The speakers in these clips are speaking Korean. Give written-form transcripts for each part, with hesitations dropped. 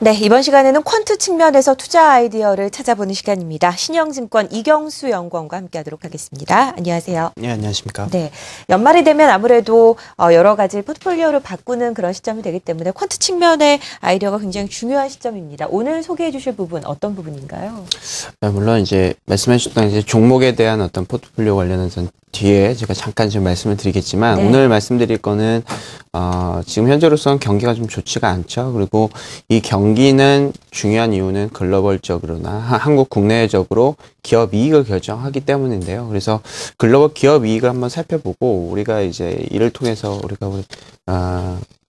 네, 이번 시간에는 퀀트 측면에서 투자 아이디어를 찾아보는 시간입니다. 신영증권 이경수 연구원과 함께하도록 하겠습니다. 안녕하세요. 네, 안녕하십니까. 네, 연말이 되면 아무래도 여러 가지 포트폴리오를 바꾸는 그런 시점이 되기 때문에 퀀트 측면의 아이디어가 굉장히 중요한 시점입니다. 오늘 소개해 주실 부분 어떤 부분인가요? 물론 이제 말씀해 주셨던 이제 종목에 대한 어떤 포트폴리오 관련해서는 뒤에 제가 잠깐 좀 말씀을 드리겠지만, 네. 오늘 말씀드릴 거는 지금 현재로서는 경기가 좀 좋지가 않죠. 그리고 이 경기는 중요한 이유는 글로벌적으로나 한국 국내적으로 기업 이익을 결정하기 때문인데요. 그래서 글로벌 기업 이익을 한번 살펴보고 우리가 이제 이를 통해서 우리가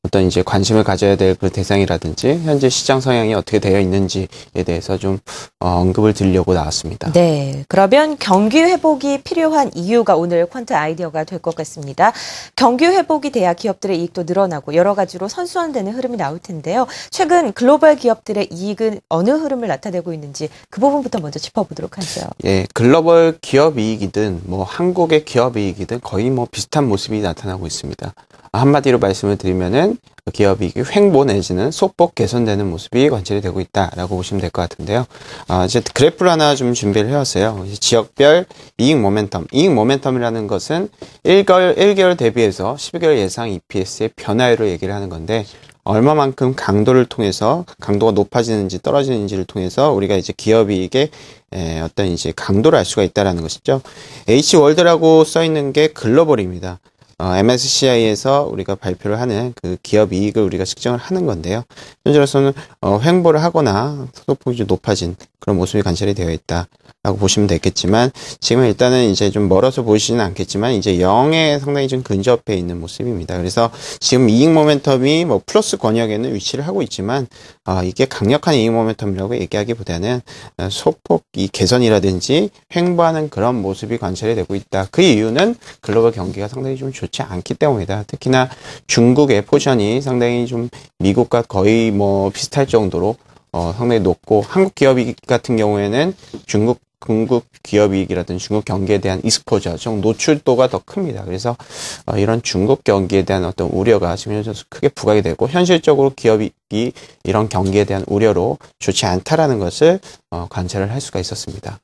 어떤 이제 관심을 가져야 될 그 대상이라든지 현재 시장 성향이 어떻게 되어 있는지에 대해서 좀 언급을 드리려고 나왔습니다. 네, 그러면 경기 회복이 필요한 이유가 오늘 퀀트 아이디어가 될 것 같습니다. 경기 회복이 돼야 기업들의 이익도 늘어나고 여러 가지로 선순환되는 흐름이 나올 텐데요. 최근 글로벌 기업들의 이익은 어느 흐름을 나타내고 있는지 그 부분부터 먼저 짚어보도록 하죠. 예, 글로벌 기업 이익이든 뭐 한국의 기업 이익이든 거의 뭐 비슷한 모습이 나타나고 있습니다. 한마디로 말씀을 드리면은 기업 이익이 횡보 내지는 소폭 개선되는 모습이 관찰이 되고 있다라고 보시면 될 것 같은데요. 이제 그래프를 하나 좀 준비를 해왔어요. 지역별 이익 모멘텀. 이익 모멘텀이라는 것은 1개월 대비해서 12개월 예상 EPS의 변화율을 얘기를 하는 건데, 얼마만큼 강도를 통해서 강도가 높아지는지 떨어지는지를 통해서 우리가 이제 기업 이익의 어떤 이제 강도를 알 수가 있다라는 것이죠. H월드라고 써 있는 게 글로벌입니다. MSCI에서 우리가 발표를 하는 그 기업 이익을 우리가 측정을 하는 건데요. 현재로서는 횡보를 하거나 소폭이 높아진 그런 모습이 관찰이 되어 있다라고 보시면 되겠지만, 지금은 일단은 이제 좀 멀어서 보이지는 않겠지만 이제 0에 상당히 좀 근접해 있는 모습입니다. 그래서 지금 이익 모멘텀이 뭐 플러스 권역에는 위치를 하고 있지만 이게 강력한 이익 모멘텀이라고 얘기하기보다는 소폭 이 개선이라든지 횡보하는 그런 모습이 관찰이 되고 있다. 그 이유는 글로벌 경기가 상당히 좀 좋지 않기 때문이다. 특히나 중국의 포지션이 상당히 좀 미국과 거의 뭐 비슷할 정도로 상당히 높고, 한국 기업이익 같은 경우에는 중국 기업이익이라든지 중국 경기에 대한 익스포저, 좀 노출도가 더 큽니다. 그래서 이런 중국 경기에 대한 어떤 우려가 지금 현재 크게 부각이 되고, 현실적으로 기업이익이 이런 경기에 대한 우려로 좋지 않다라는 것을 관찰을 할 수가 있었습니다.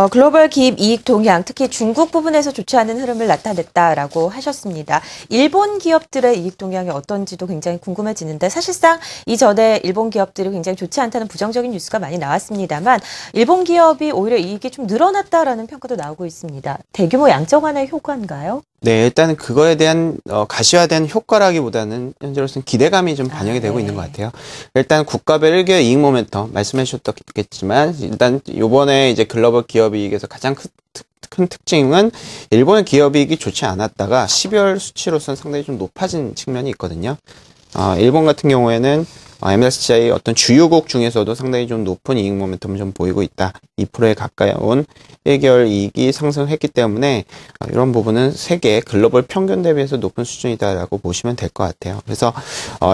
글로벌 기업 이익 동향, 특히 중국 부분에서 좋지 않은 흐름을 나타냈다라고 하셨습니다. 일본 기업들의 이익 동향이 어떤지도 굉장히 궁금해지는데, 사실상 이전에 일본 기업들이 굉장히 좋지 않다는 부정적인 뉴스가 많이 나왔습니다만, 일본 기업이 오히려 이익이 좀 늘어났다라는 평가도 나오고 있습니다. 대규모 양적 완화의 효과인가요? 네, 일단은 그거에 대한 가시화된 효과라기보다는 현재로서는 기대감이 좀 반영이 되고 있는 것 같아요. 일단 국가별 1개월 이익 모멘텀 말씀해 주셨겠지만, 일단 요번에 이제 글로벌 기업 이익에서 가장 큰 특징은 일본의 기업 이익이 좋지 않았다가 12월 수치로서는 상당히 좀 높아진 측면이 있거든요. 일본 같은 경우에는 MSCI 어떤 주요국 중에서도 상당히 좀 높은 이익 모멘텀을 좀 보이고 있다. 2%에 가까운 1개월 이익이 상승했기 때문에 이런 부분은 세계 글로벌 평균 대비해서 높은 수준이다라고 보시면 될 것 같아요. 그래서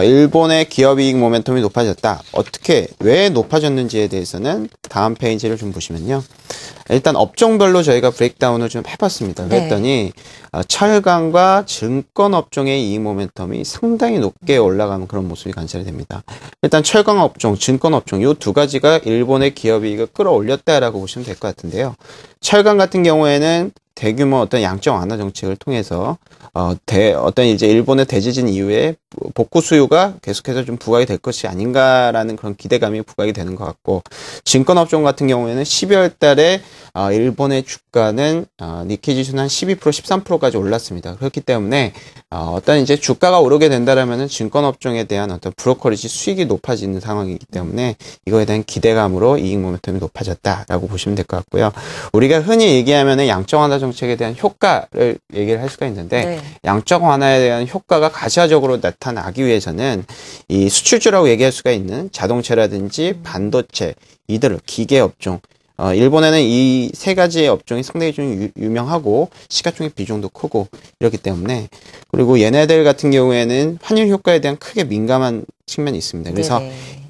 일본의 기업 이익 모멘텀이 높아졌다. 어떻게, 왜 높아졌는지에 대해서는 다음 페이지를 좀 보시면요. 일단 업종별로 저희가 브레이크다운을 좀 해봤습니다. 그랬더니 철강과 증권 업종의 이익 모멘텀이 상당히 높게 올라가는 그런 모습이 관찰이 됩니다. 일단 철강 업종, 증권 업종 이 두 가지가 일본의 기업 이익을 끌어올렸다라고 보시면 될 것 같은데요. 철강 같은 경우에는 대규모 어떤 양적 완화 정책을 통해서 어떤 이제 일본의 대지진 이후에 복구 수요가 계속해서 좀 부각이 될 것이 아닌가라는 그런 기대감이 부각이 되는 것 같고, 증권업종 같은 경우에는 12월 달에 일본의 주가는 니케이 지수는 한 12%, 13%까지 올랐습니다. 그렇기 때문에 어떤 이제 주가가 오르게 된다라면은 증권업종에 대한 어떤 브로커리지 수익이 높아지는 상황이기 때문에 이거에 대한 기대감으로 이익 모멘텀이 높아졌다라고 보시면 될 것 같고요. 우리가 흔히 얘기하면은 양적 완화 정책에 대한 효과를 얘기를 할 수가 있는데, 양적 완화에 대한 효과가 가시화적으로 나타나기 위해서는 이 수출주라고 얘기할 수가 있는 자동차라든지 반도체, 이들 기계 업종, 일본에는 이 세 가지의 업종이 상당히 좀 유명하고 시가총액 비중도 크고 이렇기 때문에, 그리고 얘네들 같은 경우에는 환율 효과에 대한 크게 민감한 측면이 있습니다. 그래서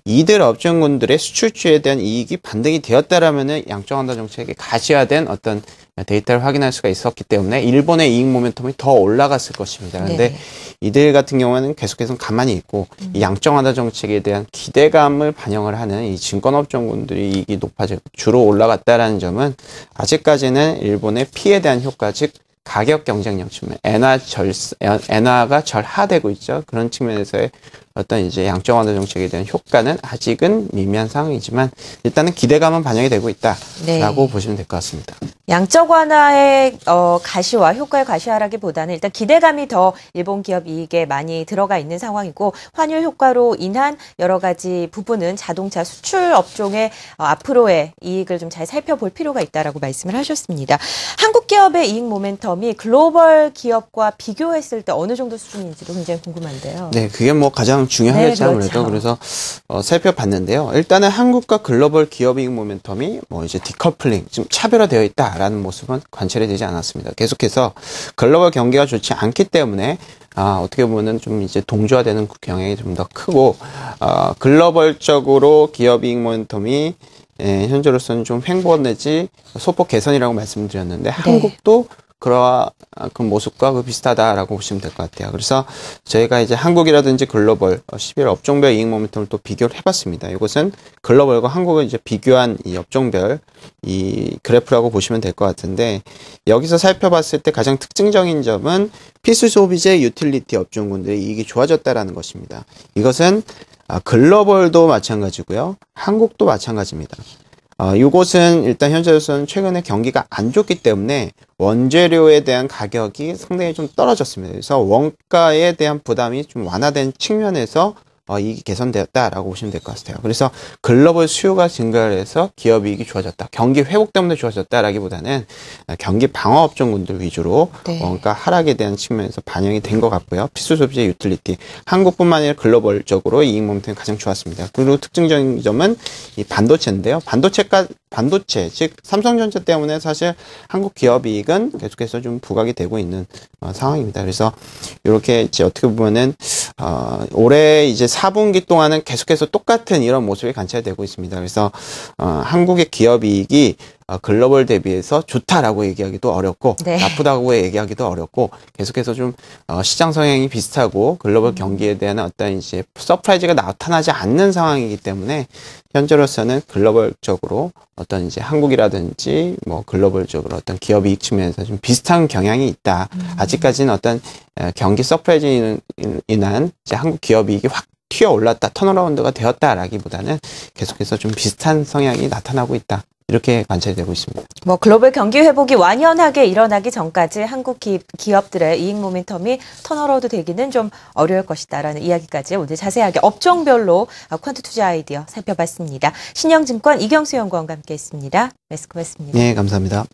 이들 업종군들의 수출주에 대한 이익이 반등이 되었다라면은 양적 완화 정책에 가시화된 어떤 데이터를 확인할 수가 있었기 때문에 일본의 이익 모멘텀이 더 올라갔을 것입니다. 그런데 네. 이들 같은 경우에는 계속해서 가만히 있고 이 양적 완화 정책에 대한 기대감을 반영을 하는 이 증권업종군들이 이익이 높아지고 주로 올라갔다라는 점은 아직까지는 일본의 피에 대한 효과, 즉 가격 경쟁력 측면, 엔화가 절하되고 있죠. 그런 측면에서의 어떤 이제 양적 완화 정책에 대한 효과는 아직은 미미한 상황이지만 일단은 기대감은 반영이 되고 있다라고 네. 보시면 될 것 같습니다. 양적 완화의 가시화, 효과의 가시화라기보다는 일단 기대감이 더 일본 기업 이익에 많이 들어가 있는 상황이고 환율 효과로 인한 여러 가지 부분은 자동차 수출 업종의 앞으로의 이익을 좀 잘 살펴볼 필요가 있다라고 말씀을 하셨습니다. 한국 기업의 이익 모멘텀이 글로벌 기업과 비교했을 때 어느 정도 수준인지도 굉장히 궁금한데요. 네, 그게 뭐 가장 중요하겠죠. 네, 아무래도. 그렇죠. 그래서 살펴봤는데요. 일단은 한국과 글로벌 기업 이익 모멘텀이 뭐 이제 디커플링, 좀 차별화되어 있다라는 모습은 관찰이 되지 않았습니다. 계속해서 글로벌 경기가 좋지 않기 때문에 어떻게 보면은 좀 이제 동조화되는 경향이 좀 더 크고 글로벌적으로 기업 이익 모멘텀이 현재로서는 좀 횡보 내지 소폭 개선이라고 말씀드렸는데 한국도 그러한 그 모습과 그 비슷하다라고 보시면 될 것 같아요. 그래서 저희가 이제 한국이라든지 글로벌 11월 업종별 이익 모멘텀을 또 비교를 해봤습니다. 이것은 글로벌과 한국을 이제 비교한 이 업종별 이 그래프라고 보시면 될 것 같은데 여기서 살펴봤을 때 가장 특징적인 점은 필수 소비재 유틸리티 업종군들의 이익이 좋아졌다라는 것입니다. 이것은 글로벌도 마찬가지고요. 한국도 마찬가지입니다. 이곳은 일단 현재로서는 최근에 경기가 안 좋기 때문에 원재료에 대한 가격이 상당히 좀 떨어졌습니다. 그래서 원가에 대한 부담이 좀 완화된 측면에서 이익이 개선되었다라고 보시면 될 것 같아요. 그래서 글로벌 수요가 증가를 해서 기업 이익이 좋아졌다. 경기 회복 때문에 좋아졌다라기보다는 경기 방어 업종군들 위주로 원가 하락에 대한 측면에서 반영이 된 것 같고요. 필수 소비재 유틸리티 한국뿐만 아니라 글로벌적으로 이익 모멘텀이 가장 좋았습니다. 그리고 특징적인 점은 이 반도체인데요. 반도체 즉 삼성전자 때문에 사실 한국 기업 이익은 계속해서 좀 부각이 되고 있는 상황입니다. 그래서 이렇게 이제 어떻게 보면은 올해 이제 4분기 동안은 계속해서 똑같은 이런 모습이 관찰되고 있습니다. 그래서 한국의 기업 이익이 글로벌 대비해서 좋다라고 얘기하기도 어렵고 나쁘다고 얘기하기도 어렵고 계속해서 좀 시장 성향이 비슷하고 글로벌 경기에 대한 어떤 이제 서프라이즈가 나타나지 않는 상황이기 때문에 현재로서는 글로벌적으로 어떤 이제 한국이라든지 뭐 글로벌적으로 어떤 기업 이익 측면에서 좀 비슷한 경향이 있다. 아직까지는 어떤 경기 서프라이즈로 인한 이제 한국 기업 이익이 확 튀어 올랐다, 턴어라운드가 되었다라기보다는 계속해서 좀 비슷한 성향이 나타나고 있다. 이렇게 관찰이 되고 있습니다. 뭐 글로벌 경기 회복이 완연하게 일어나기 전까지 한국 기업들의 이익 모멘텀이 턴어라운드 되기는 좀 어려울 것이다라는 이야기까지 오늘 자세하게 업종별로 퀀트 투자 아이디어 살펴봤습니다. 신영증권 이경수 연구원과 함께했습니다. 말씀 고맙습니다. 네, 감사합니다.